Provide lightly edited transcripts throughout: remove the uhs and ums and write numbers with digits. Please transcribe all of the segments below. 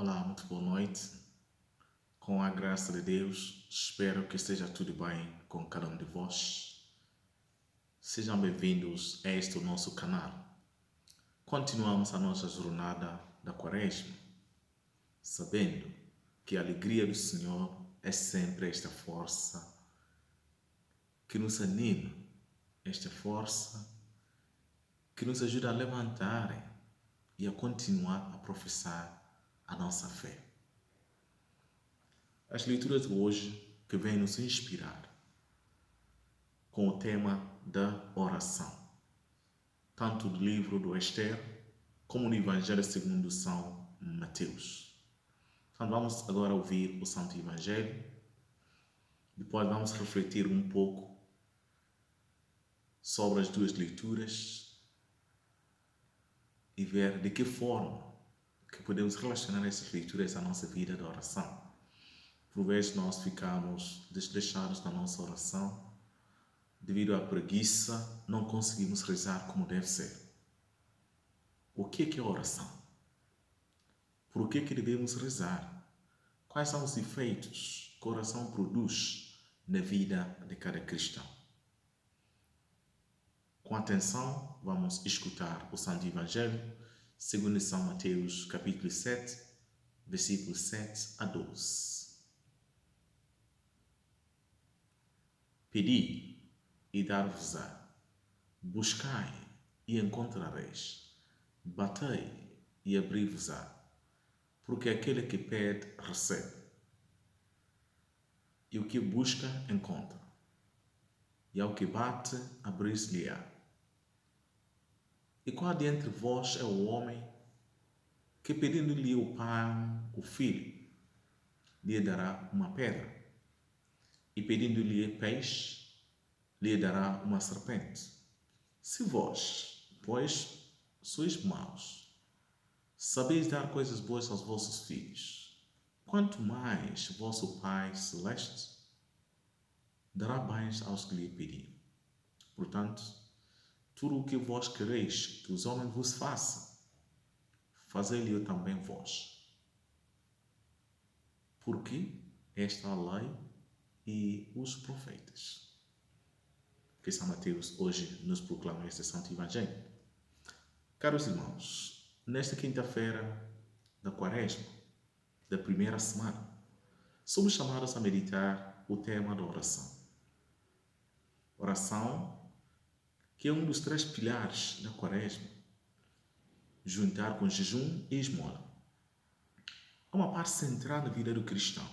Olá, muito boa noite. Com a graça de Deus, espero que esteja tudo bem com cada um de vós. Sejam bem-vindos a este nosso canal. Continuamos a nossa jornada da Quaresma, sabendo que a alegria do Senhor é sempre esta força que nos anima, esta força que nos ajuda a levantar e a continuar a professar a nossa fé. As leituras de hoje que vêm nos inspirar com o tema da oração, tanto do livro do Esther como no Evangelho segundo São Mateus. Então vamos agora ouvir o Santo Evangelho, depois vamos refletir um pouco sobre as duas leituras e ver de que forma que podemos relacionar essas leituras à nossa vida de oração. Por vezes nós ficamos desleixados na nossa oração, devido à preguiça, não conseguimos rezar como deve ser. O que é a oração? Por que devemos rezar? Quais são os efeitos que a oração produz na vida de cada cristão? Com atenção, vamos escutar o Santo Evangelho, segundo São Mateus, capítulo 7, versículos 7 a 12. Pedi e dar-vos-á, buscai e encontrareis, batei e abri-vos-á, porque aquele que pede, recebe, e o que busca, encontra, e ao que bate, abrir-se-lhe-á. E qual dentre vós é o homem que, pedindo-lhe o pão, o filho, lhe dará uma pedra? E pedindo-lhe peixe, lhe dará uma serpente? Se vós, pois, sois maus, sabeis dar coisas boas aos vossos filhos, quanto mais vosso Pai Celeste dará bens aos que lhe pedirem. Portanto, tudo o que vós quereis que os homens vos façam, fazei-lhe também vós. Porque esta é a lei e os profetas. Que São Mateus hoje nos proclama este Santo Evangelho. Caros irmãos, nesta quinta-feira da Quaresma, da primeira semana, somos chamados a meditar o tema da oração. Oração, que é um dos 3 pilares da Quaresma, juntar com jejum e esmola. É uma parte central na vida do cristão.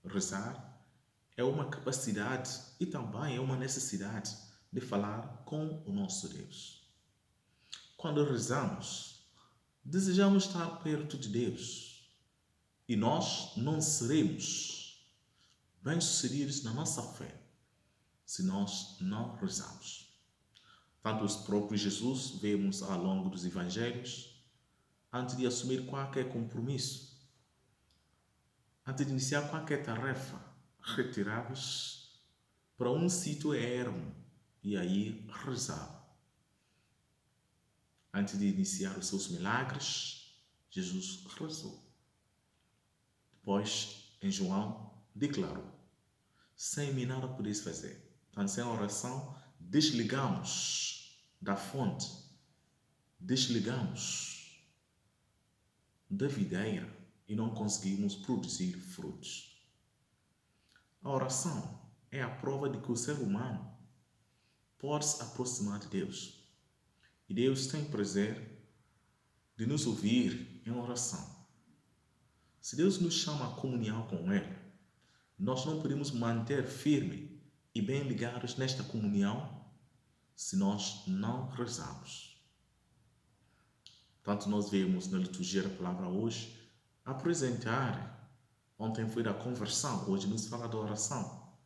Rezar é uma capacidade e também é uma necessidade de falar com o nosso Deus. Quando rezamos, desejamos estar perto de Deus e nós não seremos bem-sucedidos na nossa fé se nós não rezamos. Tanto o próprio Jesus vemos ao longo dos evangelhos, antes de assumir qualquer compromisso, antes de iniciar qualquer tarefa, retirava-se para um sítio ermo e aí rezava. Antes de iniciar os seus milagres, Jesus rezou. Depois, em João, declarou: sem mim nada podeis fazer. Então, sem oração, desligamos da fonte, desligamos da videira e não conseguimos produzir frutos. A oração é a prova de que o ser humano pode se aproximar de Deus. E Deus tem prazer de nos ouvir em oração. Se Deus nos chama à comunhão com Ele, nós não podemos manter firme e bem ligados nesta comunhão se nós não rezarmos. Tanto nós vemos na liturgia da palavra hoje apresentar, ontem foi da conversão, hoje nos fala da oração,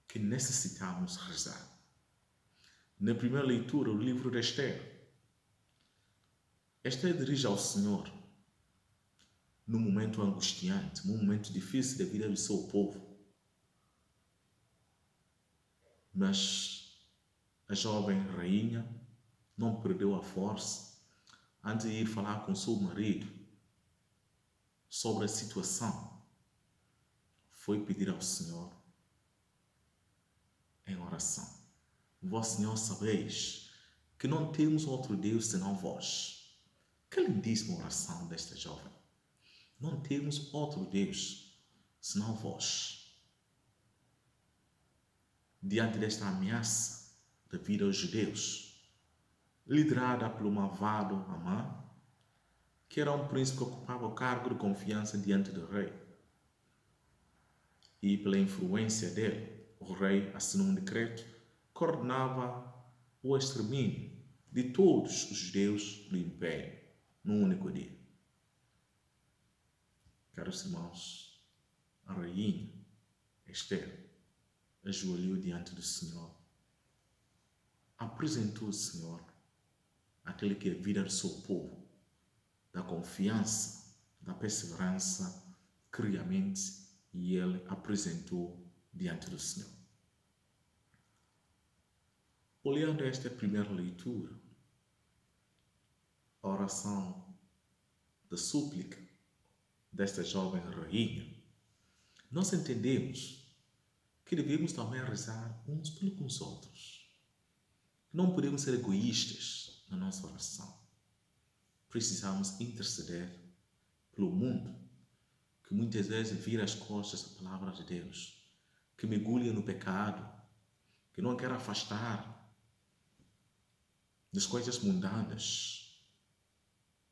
que necessitamos rezar. Na primeira leitura, o livro de Esther, Esther dirige ao Senhor num momento angustiante, num momento difícil da vida do seu povo. Mas a jovem rainha não perdeu a força antes de ir falar com seu marido. sobre a situação, foi pedir ao Senhor em oração. Vós, Senhor, sabeis que não temos outro Deus senão vós. Que lindíssima oração desta jovem. Não temos outro Deus senão vós. Diante desta ameaça da vida aos judeus, liderada pelo malvado Amã, que era um príncipe que ocupava o cargo de confiança diante do rei. E pela influência dele, o rei assinou um decreto que ordenava o extermínio de todos os judeus do império num único dia. Caros irmãos, a rainha Esther ajoelhou diante do Senhor, apresentou ao Senhor aquele que é a vida do seu povo, da confiança, da perseverança que realmente ele apresentou diante do Senhor. Olhando esta primeira leitura, a oração da súplica desta jovem rainha, nós entendemos que devemos também rezar uns pelos outros. Não podemos ser egoístas na nossa oração. Precisamos interceder pelo mundo, que muitas vezes vira as costas à palavra de Deus, que mergulha no pecado, que não quer afastar das coisas mundanas.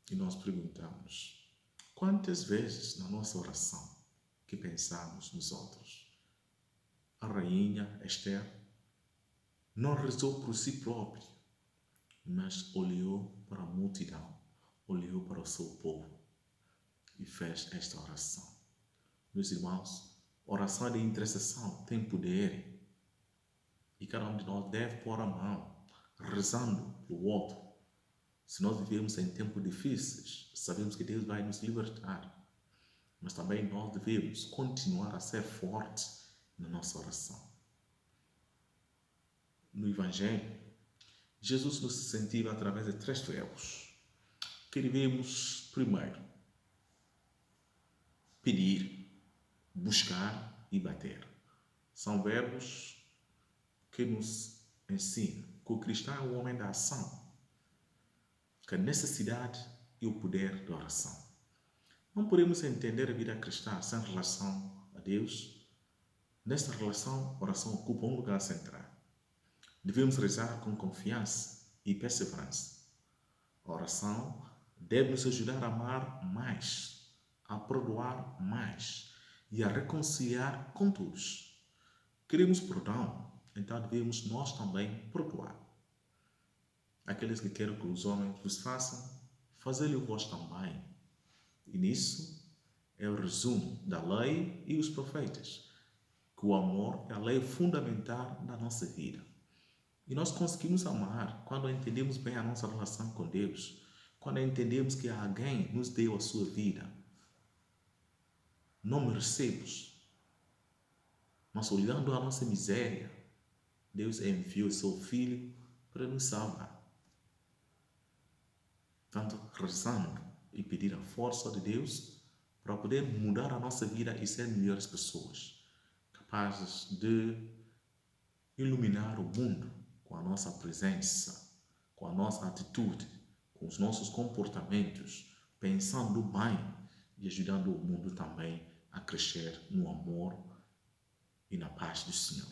E nós perguntamos, quantas vezes na nossa oração que pensamos nos outros? A rainha Esther não rezou por si própria, mas olhou para a multidão, olhou para o seu povo e fez esta oração. Meus irmãos, oração de intercessão tem poder e cada um de nós deve pôr a mão, rezando pelo outro. Se nós vivemos em tempos difíceis, sabemos que Deus vai nos libertar, mas também nós devemos continuar a ser fortes na nossa oração. No Evangelho, Jesus nos incentiva através de 3 verbos que devemos, primeiro, pedir, buscar e bater. São verbos que nos ensinam que o cristão é o homem da ação, que a necessidade e o poder da oração. Não podemos entender a vida cristã sem relação a Deus. Nesta relação, a oração ocupa um lugar central. Devemos rezar com confiança e perseverança. A oração deve nos ajudar a amar mais, a perdoar mais e a reconciliar com todos. Queremos perdão, então devemos nós também perdoar. Aqueles que querem que os homens vos façam, fazei-lhe vós também. E nisso é o resumo da lei e os profetas, que o amor é a lei fundamental da nossa vida. E nós conseguimos amar quando entendemos bem a nossa relação com Deus, quando entendemos que alguém nos deu a sua vida. Não merecemos, mas olhando a nossa miséria, Deus enviou o seu Filho para nos salvar. Tanto rezando e pedir a força de Deus para poder mudar a nossa vida e ser melhores pessoas, capazes de iluminar o mundo com a nossa presença, com a nossa atitude, com os nossos comportamentos, pensando bem e ajudando o mundo também a crescer no amor e na paz do Senhor.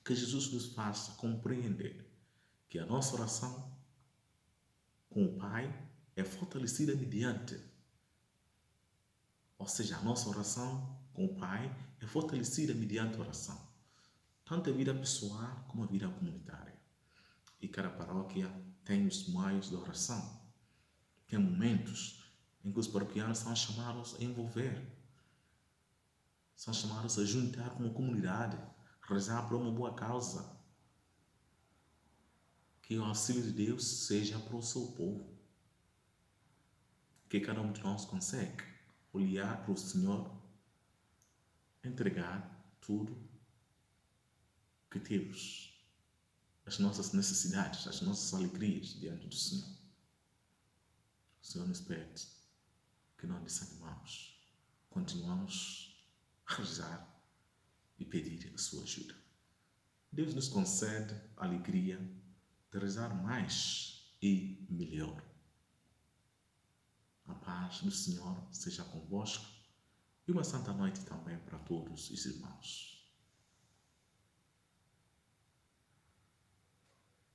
Que Jesus nos faça compreender que a nossa oração com o Pai é fortalecida mediante, ou seja, a nossa oração com o Pai é fortalecida mediante a oração, tanto a vida pessoal como a vida comunitária. E cada paróquia tem os meios de oração. Tem momentos em que os paroquianos são chamados a envolver, são chamados a juntar como comunidade, rezar por uma boa causa, que o auxílio de Deus seja para o seu povo. Que cada um de nós consegue olhar para o Senhor, entregar tudo que temos, as nossas necessidades, as nossas alegrias diante do Senhor. O Senhor nos pede que não desanimamos. Continuamos a rezar e pedir a sua ajuda. Deus nos concede a alegria de rezar mais e melhor. A paz do Senhor seja convosco e uma santa noite também para todos os irmãos.